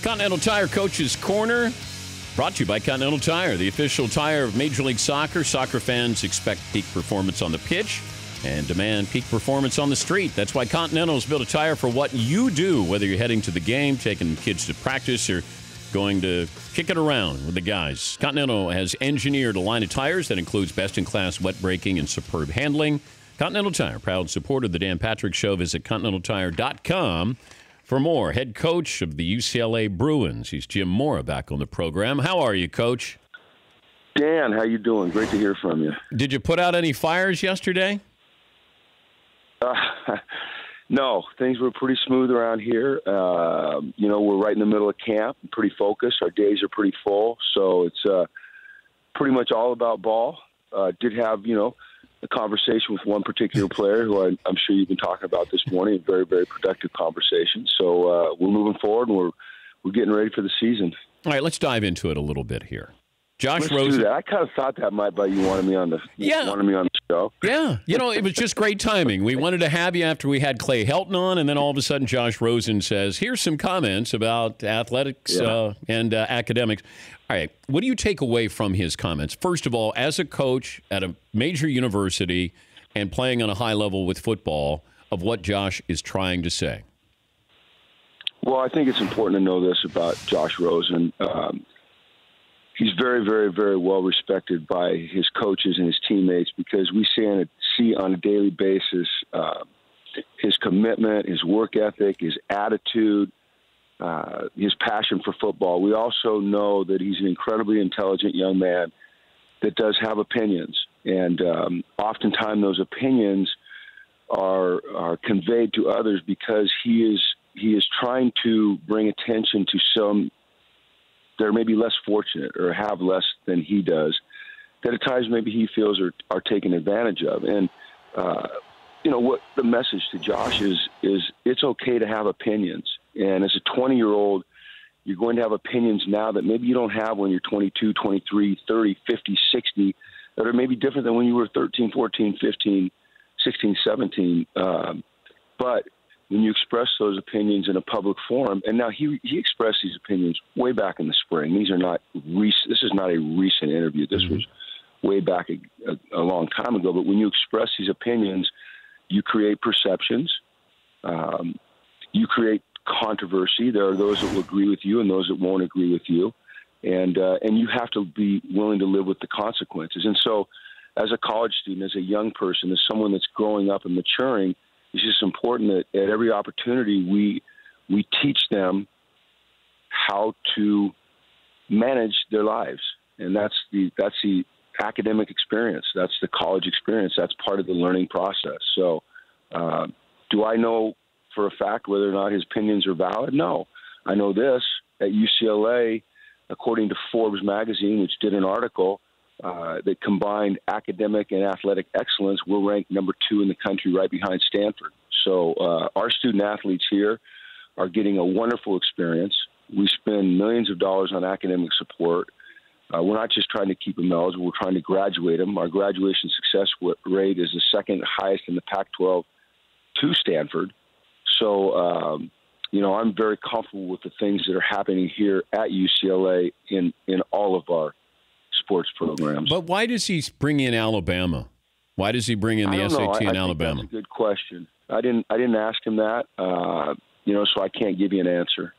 Continental Tire Coach's Corner, brought to you by Continental Tire, the official tire of Major League Soccer. Soccer fans expect peak performance on the pitch and demand peak performance on the street. That's why Continental's built a tire for what you do, whether you're heading to the game, taking kids to practice, or going to kick it around with the guys. Continental has engineered a line of tires that includes best-in-class wet braking and superb handling. Continental Tire, proud supporter of the Dan Patrick Show. Visit ContinentalTire.com for more. Head coach of the UCLA Bruins. He's Jim Mora back on the program. How are you, Coach? Dan, how you doing? Great to hear from you. Did you put out any fires yesterday? No, things were pretty smooth around here. We're right in the middle of camp, pretty focused. Our days are pretty full, so it's pretty much all about ball. Did have, a conversation with one particular player who I'm sure you've been talking about this morning, a very, very productive conversation. So we're moving forward, and we're getting ready for the season. All right, let's dive into it a little bit here. Josh Let's Rosen. do that. I kind of thought that might, but you wanted me on the show. Yeah, it was just great timing. We wanted to have you after we had Clay Helton on, and then all of a sudden Josh Rosen says, here's some comments about athletics and academics. All right, what do you take away from his comments? First of all, as a coach at a major university and playing on a high level with football, of what Josh is trying to say. Well, I think it's important to know this about Josh Rosen. He's very, very, very well respected by his coaches and his teammates because we see on a daily basis his commitment, his work ethic, his attitude, his passion for football. We also know that he's an incredibly intelligent young man that does have opinions, and oftentimes those opinions are conveyed to others because he is trying to bring attention to some that are maybe less fortunate or have less than he does, that at times maybe he feels are taken advantage of. And, what the message to Josh is it's okay to have opinions. And as a 20-year-old, you're going to have opinions now that maybe you don't have when you're 22, 23, 30, 50, 60, that are maybe different than when you were 13, 14, 15, 16, 17. But when you express those opinions in a public forum, and now he expressed these opinions way back in the spring. These are not recent. This is not a recent interview. This was way back a long time ago. But when you express these opinions, you create perceptions. You create controversy. There are those that will agree with you and those that won't agree with you, and you have to be willing to live with the consequences. And so, as a college student, as a young person, as someone that's growing up and maturing, it's just important that at every opportunity we teach them how to manage their lives, and that's the academic experience. That's the college experience. That's part of the learning process. So, do I know for a fact whether or not his opinions are valid? No. I know this: at UCLA, according to Forbes magazine, which did an article that combined academic and athletic excellence, we're ranked number 2 in the country, right behind Stanford. So our student athletes here are getting a wonderful experience. We spend millions of dollars on academic support. We're not just trying to keep them eligible, we're trying to graduate them. Our graduation success rate is the second highest in the Pac-12 to Stanford. So, I'm very comfortable with the things that are happening here at UCLA in all of our sports programs. But why does he bring in Alabama? Why does he bring in the SAT in Alabama? That's a good question. I didn't ask him that, so I can't give you an answer.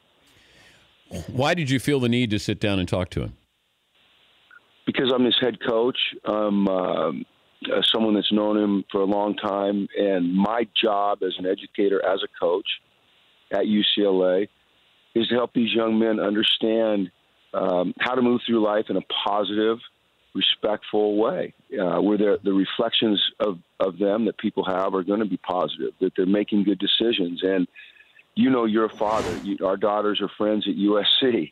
Why did you feel the need to sit down and talk to him? Because I'm his head coach. I'm someone that's known him for a long time, and my job as an educator, as a coach at UCLA, is to help these young men understand how to move through life in a positive, respectful way, where the reflections of them that people have are going to be positive, that they're making good decisions. And you're a father. Our daughters are friends at USC.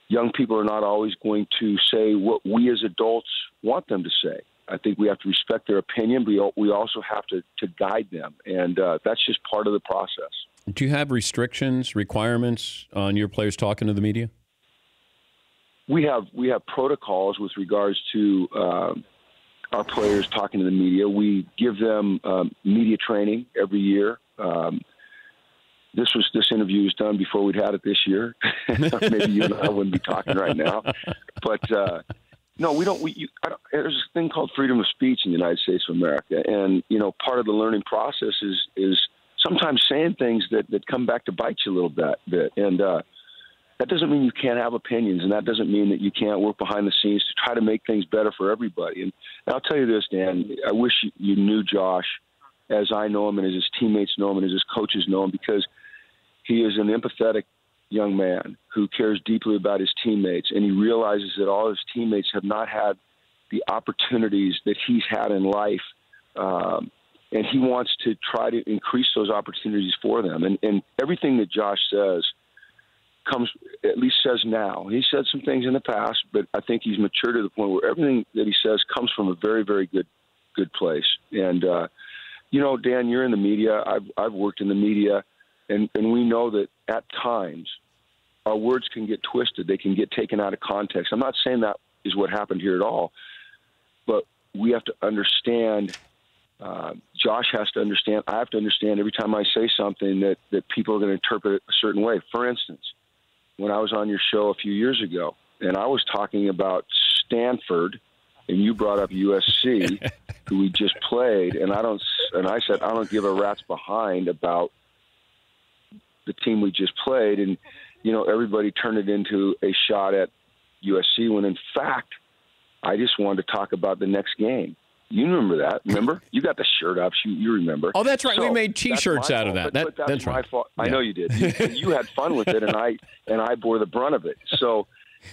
Young people are not always going to say what we as adults want them to say. I think we have to respect their opinion, but we also have to guide them, and that's just part of the process. Do you have restrictions, requirements on your players talking to the media? We have protocols with regards to our players talking to the media. We give them media training every year. this interview was done before we'd had it this year, maybe you and I wouldn't be talking right now. But no, we don't. There's a thing called freedom of speech in the United States of America, and part of the learning process is sometimes saying things that come back to bite you a little bit. And that doesn't mean you can't have opinions, and that doesn't mean that you can't work behind the scenes to try to make things better for everybody. And I'll tell you this, Dan, I wish you knew Josh as I know him and as his teammates know him and as his coaches know him, because he is an empathetic young man who cares deeply about his teammates, and he realizes that all his teammates have not had the opportunities that he's had in life, and he wants to try to increase those opportunities for them. And everything that Josh says says now. He said some things in the past, but I think he's matured to the point where everything that he says comes from a very, very good place. And Dan, you're in the media. I've worked in the media, and we know that at times our words can get twisted. They can get taken out of context. I'm not saying that is what happened here at all, but we have to understand. Josh has to understand. I have to understand every time I say something that people are going to interpret it a certain way. For instance, when I was on your show a few years ago, and I was talking about Stanford, and you brought up USC, who we just played, and I said I don't give a rat's behind about the team we just played, and everybody turned it into a shot at USC when in fact I just wanted to talk about the next game. You remember that? Remember? You got the shirt up. You remember? Oh, that's right. So we made T-shirts out of that. But that's my right. fault. Yeah. I know you did. You had fun with it, and I bore the brunt of it. So,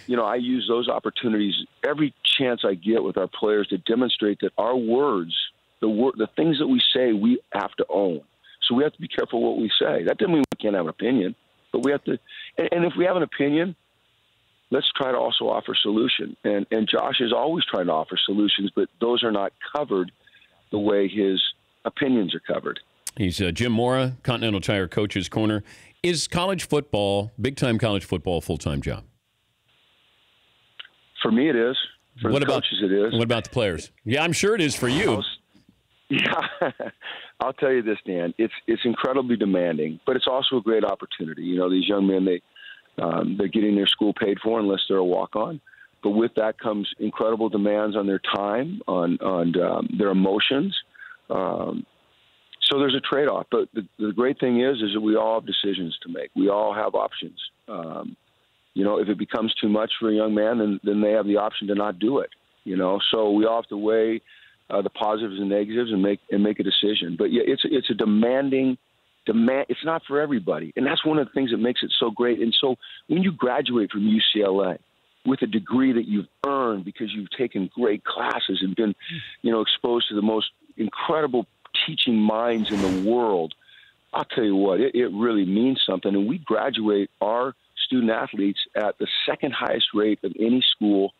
I use those opportunities every chance I get with our players to demonstrate that our words, the things that we say, we have to own. So we have to be careful what we say. That doesn't mean we can't have an opinion, but we have to. And if we have an opinion, let's try to also offer solution. And Josh is always trying to offer solutions, but those are not covered the way his opinions are covered. He's Jim Mora, Continental Tire Coach's Corner. Is college football, big-time college football, a full-time job? For me, it is. For the coaches, it is. What about the players? Yeah, I'm sure it is for you. I'll tell you this, Dan. It's incredibly demanding, but it's also a great opportunity. These young men, they're getting their school paid for unless they're a walk-on. But with that comes incredible demands on their time, on their emotions. So there's a trade-off. But the great thing is that we all have decisions to make. We all have options. If it becomes too much for a young man, then they have the option to not do it. So we all have to weigh the positives and negatives and make a decision. But yeah, it's a demanding. It's not for everybody, and that's one of the things that makes it so great. And so when you graduate from UCLA with a degree that you've earned because you've taken great classes and been exposed to the most incredible teaching minds in the world, I'll tell you what, it really means something. And we graduate our student athletes at the second highest rate of any school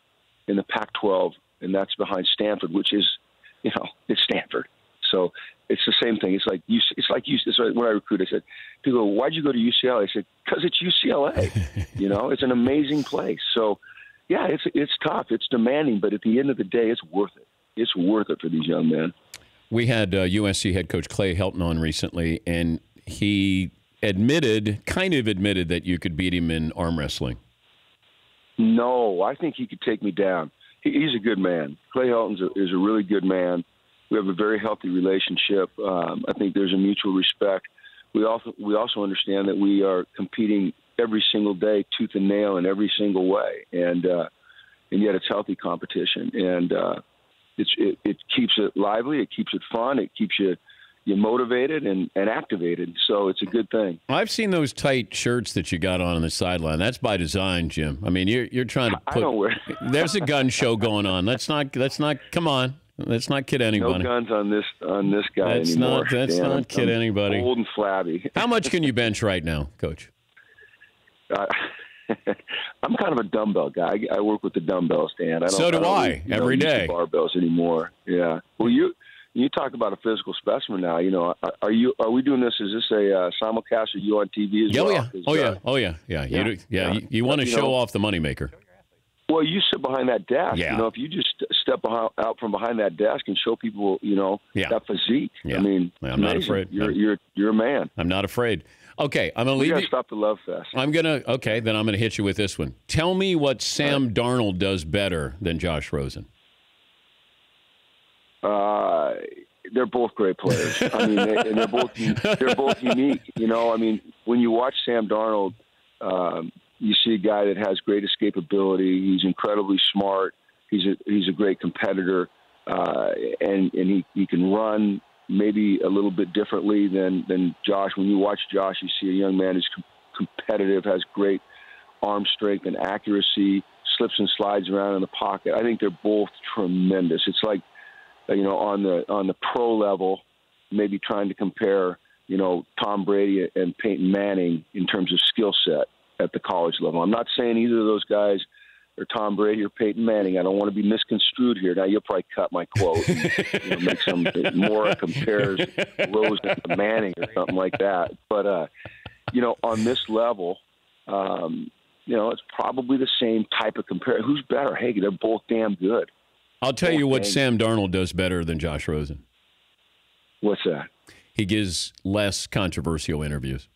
in the Pac-12, and that's behind Stanford, which is it's Stanford. So it's the same thing. It's like when I recruited, I said, people go, "Why'd you go to UCLA?" I said, "Because it's UCLA." It's an amazing place. So, yeah, it's tough. It's demanding, but at the end of the day, it's worth it. It's worth it for these young men. We had USC head coach Clay Helton on recently, and he kind of admitted that you could beat him in arm wrestling. No, I think he could take me down. He's a good man. Clay Helton is a really good man. We have a very healthy relationship. I think there's a mutual respect. We also understand that we are competing every single day, tooth and nail, in every single way, and yet it's healthy competition. And it keeps it lively, it keeps it fun, it keeps you motivated and activated. So it's a good thing. I've seen those tight shirts that you got on the sideline. That's by design, Jim. I mean, you're trying to put. I don't wear. There's a gun show going on. Let's not. Come on. Let's not kid anybody. No guns on this guy anymore. Let's not kid anybody. Old and flabby. How much can you bench right now, Coach? I'm kind of a dumbbell guy. I work with the dumbbells, Dan. So do I every day. Barbells anymore. Yeah. Well, you talk about a physical specimen now. Are we doing this? Is this a simulcast? Are you on TV as well? Oh yeah. You want to show off the moneymaker. Well, you sit behind that desk. Yeah. If you just step out from behind that desk and show people, that physique. Yeah. I mean, I'm not afraid. You're a man. I'm not afraid. Okay, I'm going to leave you. We got to stop the love fest. Then I'm going to hit you with this one. Tell me what Sam Darnold does better than Josh Rosen. They're both great players. I mean, they're both unique. You know, I mean, when you watch Sam Darnold, you see a guy that has great escapability. He's incredibly smart. He's a great competitor, and he can run maybe a little bit differently than Josh. When you watch Josh, you see a young man who's competitive, has great arm strength and accuracy, slips and slides around in the pocket. I think they're both tremendous. It's like, you know, on the pro level, maybe trying to compare, you know, Tom Brady and Peyton Manning in terms of skill set at the college level. I'm not saying either of those guys are Tom Brady or Peyton Manning. I don't want to be misconstrued here. Now, you'll probably cut my quote and, you know, make some Mora compares Rosen to Manning or something like that. But, you know, on this level, you know, it's probably the same type of comparison. Who's better? Hey, they're both damn good. I'll tell you what Sam Darnold does better than Josh Rosen. What's that? He gives less controversial interviews.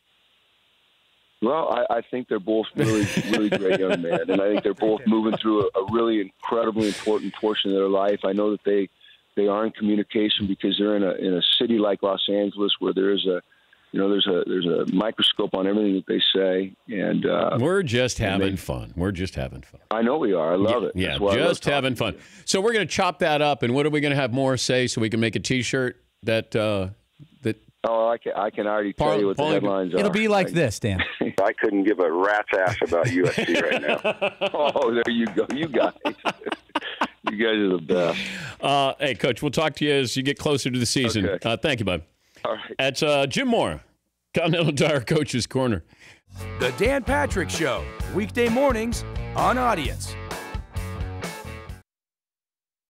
Well, I think they're both really, really great young men, and I think they're both moving through a really incredibly important portion of their life. I know that they are in communication because they're in a city like Los Angeles where there's a microscope on everything that they say, and we're just having fun. We're just having fun. I know we are. I love it. Yeah, just having fun. So we're going to chop that up, and what are we going to have Mora say so we can make a T-shirt that. Oh, I can already tell you what the headlines are. It'll be like this, Dan. I couldn't give a rat's ass about USC right now. Oh, there you go. You guys. You guys are the best. Hey, Coach, we'll talk to you as you get closer to the season. Okay. Thank you, bud. All right. That's Jim Mora, Continental Tire Coach's Corner. The Dan Patrick Show, weekday mornings on Audience.